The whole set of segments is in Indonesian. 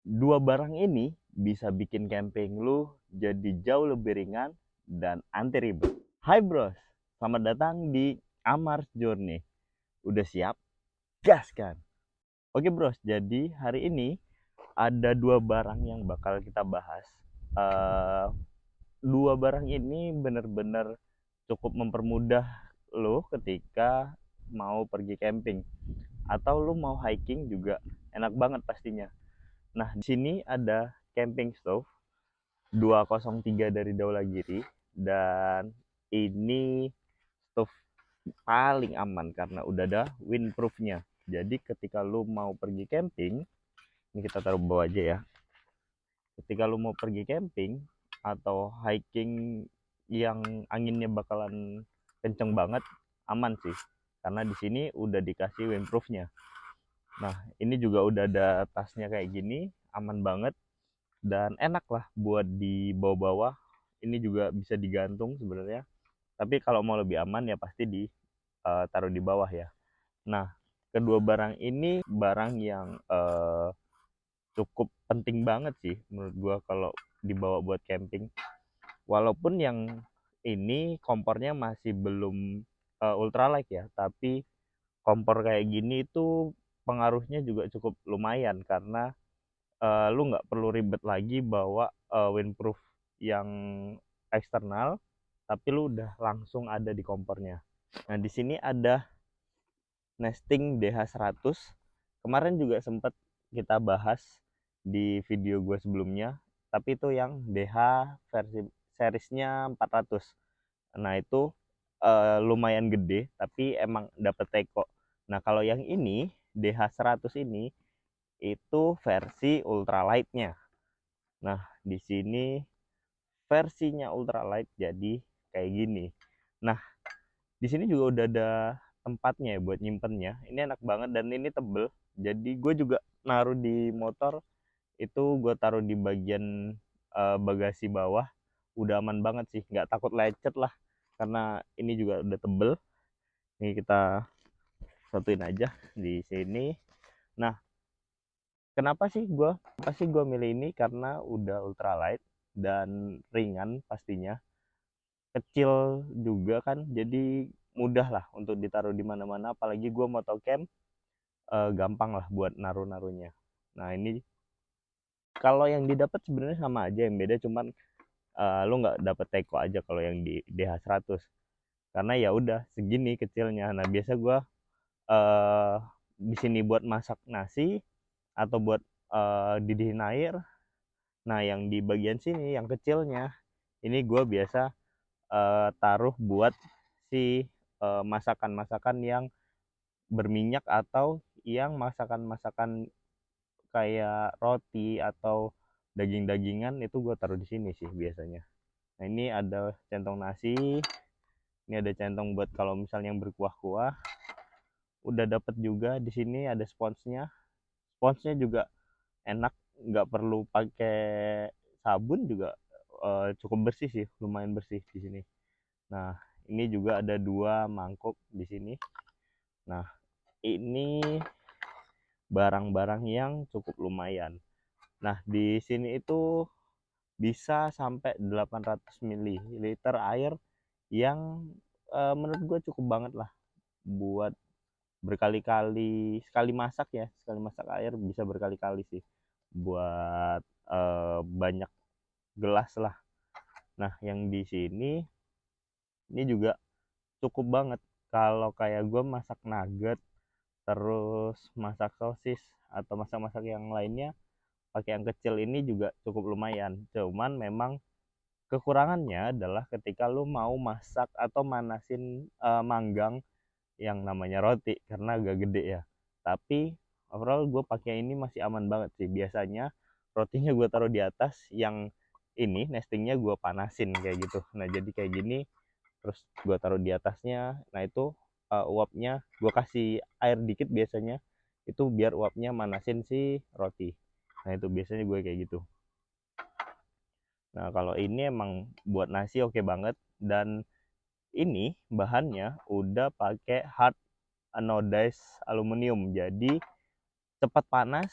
Dua barang ini bisa bikin camping lu jadi jauh lebih ringan dan anti ribet. Hai bros, selamat datang di Amars Journey. Udah siap? Gas kan? Oke bros, jadi hari ini ada dua barang yang bakal kita bahas. Eh, Dua barang ini bener-bener cukup mempermudah lo ketika mau pergi camping atau lu mau hiking juga enak banget pastinya. Nah, di sini ada camping stove 203 dari Daulagiri, dan ini stove paling aman karena udah ada windproofnya. Jadi ketika lu mau pergi camping, ini kita taruh bawah aja ya. Ketika lu mau pergi camping atau hiking yang anginnya bakalan kenceng banget, aman sih. Karena di sini udah dikasih windproofnya. Nah, ini juga udah ada tasnya kayak gini, aman banget dan enak lah buat dibawa-bawa. Ini juga bisa digantung sebenarnya. Tapi kalau mau lebih aman ya pasti taruh di bawah ya. Nah, kedua barang ini barang yang cukup penting banget sih menurut gua kalau dibawa buat camping. Walaupun yang ini kompornya masih belum ultralight ya, tapi kompor kayak gini itu pengaruhnya juga cukup lumayan karena lu nggak perlu ribet lagi bawa windproof yang eksternal, tapi lu udah langsung ada di kompornya. Nah, di sini ada nesting DH100. Kemarin juga sempat kita bahas di video gue sebelumnya, tapi itu yang DH versi seriesnya 400. Nah, itu lumayan gede, tapi emang dapet teko. Nah, kalau yang ini DH100 ini itu versi ultralightnya. Nah, di sini versinya ultralight jadi kayak gini. Nah, di sini juga udah ada tempatnya ya buat nyimpennya. Ini enak banget dan ini tebel. Jadi gue juga naruh di motor itu gue taruh di bagian bagasi bawah. Udah aman banget sih, nggak takut lecet lah. Karena ini juga udah tebel. Ini kita satuin aja di sini. Nah, kenapa sih gue milih ini? Karena udah ultralight dan ringan pastinya, kecil juga kan, jadi mudah lah untuk ditaruh di mana-mana. Apalagi gue moto camp, gampang lah buat naruh-naruhnya. Nah, ini kalau yang didapat sebenarnya sama aja, yang beda cuman lu nggak dapet teko aja kalau yang di DH100 karena ya udah segini kecilnya. Nah, biasa gue uh, di sini buat masak nasi atau buat didihin air. Nah, yang di bagian sini yang kecilnya ini gue biasa taruh buat si masakan-masakan yang berminyak atau yang masakan-masakan kayak roti atau daging-dagingan, itu gue taruh di sini sih biasanya. Nah, ini ada centong nasi, ini ada centong buat kalau misalnya yang berkuah-kuah. Udah dapet juga di sini ada sponsnya. Sponsnya juga enak, nggak perlu pakai sabun juga, cukup bersih sih, lumayan bersih di sini. Nah, ini juga ada dua mangkuk di sini. Nah, ini barang-barang yang cukup lumayan. Nah, di sini itu bisa sampai 800 ml air yang menurut gue cukup banget lah buat berkali-kali, sekali masak air bisa berkali-kali sih buat banyak gelas lah. Nah, yang di sini ini juga cukup banget kalau kayak gue masak nugget, terus masak sosis atau masak-masak yang lainnya, pakai yang kecil ini juga cukup lumayan. Cuman memang kekurangannya adalah ketika lu mau masak atau manasin manggang yang namanya roti karena agak gede ya. Tapi overall gue pakai ini masih aman banget sih. Biasanya rotinya gue taruh di atas, yang ini nestingnya gue panasin kayak gitu. Nah, jadi kayak gini, terus gue taruh di atasnya. Nah, itu uapnya gue kasih air dikit biasanya, itu biar uapnya manasin si roti. Nah, itu biasanya gue kayak gitu. Nah, kalau ini emang buat nasi oke banget, dan ini bahannya udah pakai hard anodized aluminium, jadi cepat panas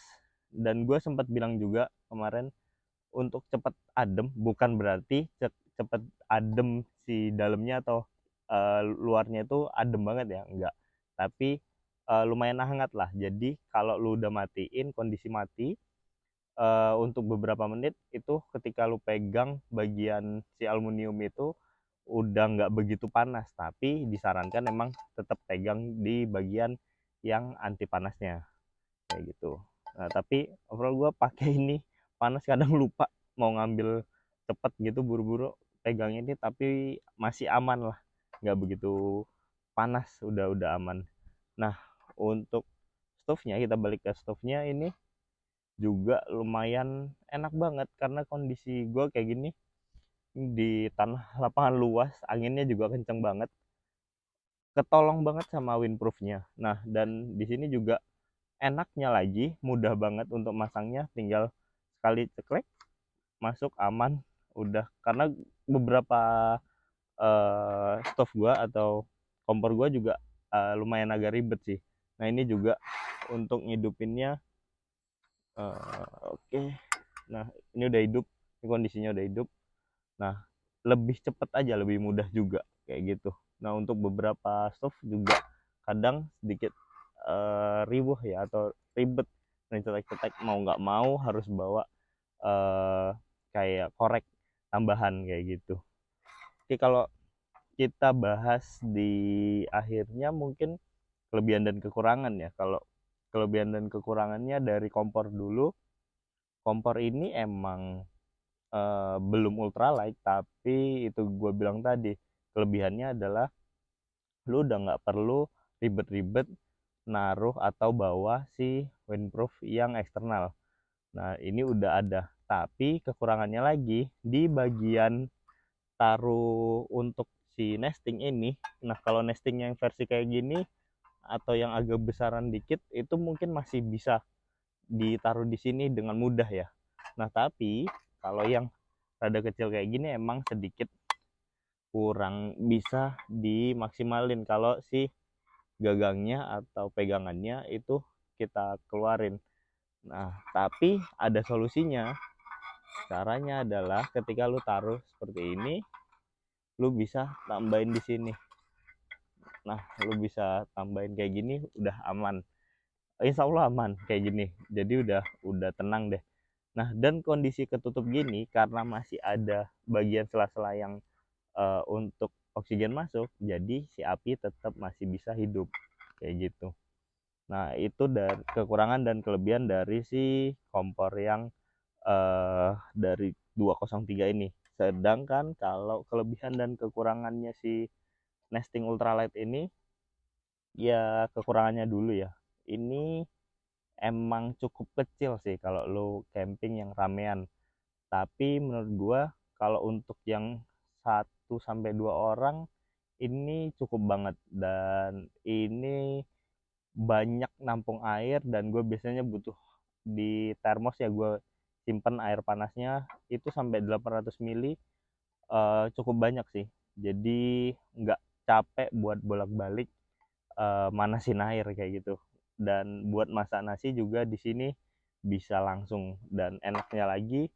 dan gue sempat bilang juga kemarin, untuk cepet adem bukan berarti cepet adem si dalamnya atau luarnya itu adem banget ya, enggak. Tapi lumayan hangat lah. Jadi kalau lu udah matiin kondisi mati, untuk beberapa menit itu ketika lu pegang bagian si aluminium itu udah nggak begitu panas, tapi disarankan emang tetap pegang di bagian yang anti panasnya kayak gitu. Nah tapi overall gue pakai ini panas, kadang lupa mau ngambil cepet gitu, buru-buru pegang ini, tapi masih aman lah, nggak begitu panas, udah aman. Nah untuk stove-nya, kita balik ke stove-nya, ini juga lumayan enak banget karena kondisi gue kayak gini di tanah lapangan luas, anginnya juga kenceng banget, ketolong banget sama windproofnya. Nah dan di sini juga enaknya lagi, mudah banget untuk masangnya, tinggal sekali ceklek masuk aman udah. Karena beberapa stove gua atau kompor gua juga lumayan agak ribet sih. Nah ini juga untuk ngidupinnya, oke. Nah ini udah hidup, ini kondisinya udah hidup. Nah lebih cepet aja, lebih mudah juga kayak gitu. Nah untuk beberapa stove juga kadang sedikit riuh ya atau ribet, cetek-cetek mau nggak mau harus bawa kayak korek tambahan kayak gitu. Oke, kalau kita bahas di akhirnya mungkin kelebihan dan kekurangan ya. Kalau kelebihan dan kekurangannya dari kompor dulu, kompor ini emang belum ultralight, tapi itu gue bilang tadi kelebihannya adalah lu udah nggak perlu ribet-ribet naruh atau bawa si windproof yang eksternal. Nah ini udah ada, tapi kekurangannya lagi di bagian taruh untuk si nesting ini. Nah kalau nesting yang versi kayak gini atau yang agak besaran dikit itu mungkin masih bisa ditaruh di sini dengan mudah ya. Nah tapi kalau yang rada kecil kayak gini emang sedikit kurang bisa dimaksimalin kalau si gagangnya atau pegangannya itu kita keluarin. Nah tapi ada solusinya. Caranya adalah ketika lu taruh seperti ini, lu bisa tambahin di sini. Nah lu bisa tambahin kayak gini, udah aman, insya Allah aman kayak gini, jadi udah tenang deh. Nah dan kondisi ketutup gini karena masih ada bagian sela-sela yang untuk oksigen masuk, jadi si api tetap masih bisa hidup kayak gitu. Nah itu dari kekurangan dan kelebihan dari si kompor yang dari 203 ini. Sedangkan kalau kelebihan dan kekurangannya si nesting ultralight ini, ya kekurangannya dulu ya, ini emang cukup kecil sih kalau lu camping yang ramean. Tapi menurut gua kalau untuk yang 1 sampai 2 orang ini cukup banget, dan ini banyak nampung air, dan gue biasanya butuh di termos ya, gue simpen air panasnya itu sampai 800 mili, cukup banyak sih. Jadi nggak capek buat bolak-balik manasin air kayak gitu. Dan buat masak nasi juga di sini bisa langsung, dan enaknya lagi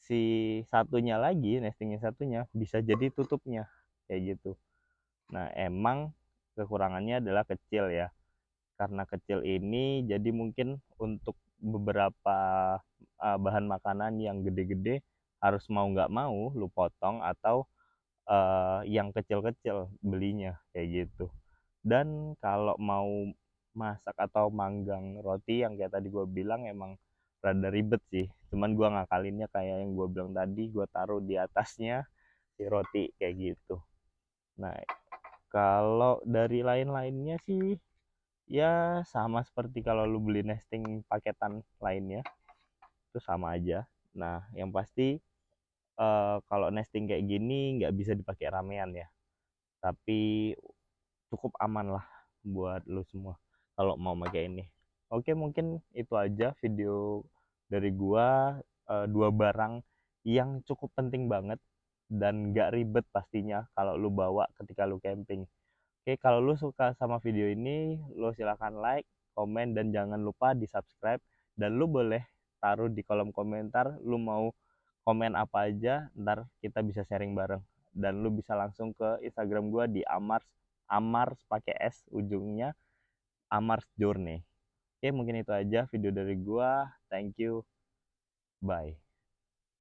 si satunya lagi, nestingnya satunya bisa jadi tutupnya kayak gitu. Nah emang kekurangannya adalah kecil ya, karena kecil ini jadi mungkin untuk beberapa bahan makanan yang gede-gede harus mau nggak mau lu potong, atau yang kecil-kecil belinya kayak gitu. Dan kalau mau masak atau manggang roti yang kayak tadi gue bilang emang rada ribet sih, cuman gue ngakalinnya kayak yang gue bilang tadi, gue taruh di atasnya si roti kayak gitu. Nah kalau dari lain-lainnya sih ya sama seperti kalau lu beli nesting paketan lainnya, itu sama aja. Nah yang pasti kalau nesting kayak gini nggak bisa dipakai ramean ya, tapi cukup aman lah buat lu semua kalau mau pakai ini. Oke mungkin itu aja video dari gua, dua barang yang cukup penting banget dan nggak ribet pastinya kalau lu bawa ketika lu camping. Oke, kalau lu suka sama video ini, lu silahkan like, komen, dan jangan lupa di subscribe Dan lu boleh taruh di kolom komentar lu mau komen apa aja, ntar kita bisa sharing bareng. Dan lu bisa langsung ke Instagram gua di Amars pakai S ujungnya, Amars Journey. Oke, mungkin itu aja video dari gua. Thank you. Bye.